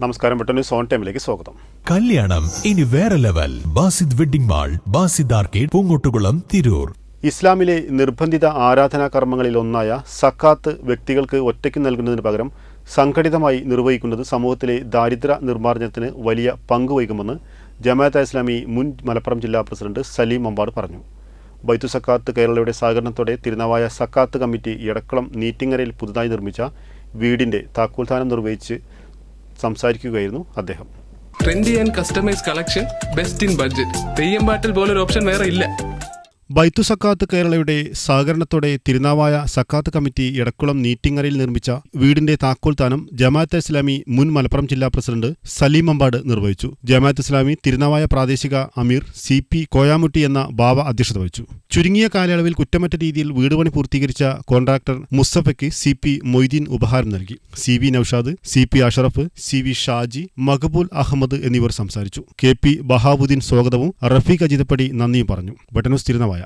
നമസ്കാരം. പെട്ടെന്ന് സോൺ ടൈമിലേക്ക് സ്വാഗതം. കല്യാണം ഇനി വേറെ level. Basid wedding mall, Basid arcade, Poongottukulam, Tirur. ഇസ്ലാമിലെ നിർബന്ധിത ആരാധനാ കർമ്മങ്ങളിൽ ഒന്നായ സക്കാത്ത് വ്യക്തികൾക്ക് ഒറ്റയ്ക്ക് നൽകുന്നതിന് പകരം സംഘടിതമായി നിർവഹിക്കുന്നത് സമൂഹത്തിലെ ദാരിദ്ര്യ നിർമ്മാർജ്ജനത്തിന് വലിയ പങ്കുവഹിക്കുമെന്ന് ജമാഅത്തെ ഇസ്ലാമി മുൻ മലപ്പുറം ജില്ലാ പ്രസിഡന്റ് സലീം മമ്പാട് പറഞ്ഞു. ബൈത്തു സക്കാത്ത് കേരളയുടെ സഹകരണത്തോടെ തിരുനാവായ സക്കാത്ത് കമ്മിറ്റി എടക്കുളം നീറ്റിങ്ങരയിൽ പുതുതായി നിർമ്മിച്ച വീടിന്റെ താക്കോൽദാനം നിർവഹിച്ച് സംസാരിക്കുകയായിരുന്നു അദ്ദേഹം. Trendy and customise collection, best in budget. Theyyam പാട്ടിൽ പോലൊരു ഓപ്ഷൻ വേറെ ഇല്ല. ബൈത്തു സക്കാത്ത് കേരളയുടെ സഹകരണത്തോടെ തിരുനാവായ സക്കാത്ത് കമ്മിറ്റി എടക്കുളം നീറ്റിങ്ങരയിൽ നിർമ്മിച്ച വീടിന്റെ താക്കോൽദാനം ജമാഅത്തെ ഇസ്ലാമി മുൻ മലപ്പുറം ജില്ലാ പ്രസിഡന്റ് സലീം മമ്പാട് നിർവഹിച്ചു. ജമാഅത്തെ ഇസ്ലാമി തിരുനാവായ പ്രാദേശിക അമീർ CP കോയാമുട്ടി എന്ന ബാവ അധ്യക്ഷത വഹിച്ചു. ചുരുങ്ങിയ കാലയളവിൽ കുറ്റമറ്റ രീതിയിൽ വീട് പണി പൂർത്തീകരിച്ച കോൺട്രാക്ടർ മുസ്തഫയ്ക്ക് CP മൊയ്തീൻ ഉപഹാരം നൽകി. CV Naushad, CP Ashraf, CV Shaji, മഖബൂൽ Ahmed എന്നിവർ സംസാരിച്ചു. KP ബഹാവുദ്ദീൻ സ്വാഗതവും റഫീഖ് അജിതപ്പടി നന്ദിയും പറഞ്ഞു. ബട്ടനൂസ് തിരുനാവായ.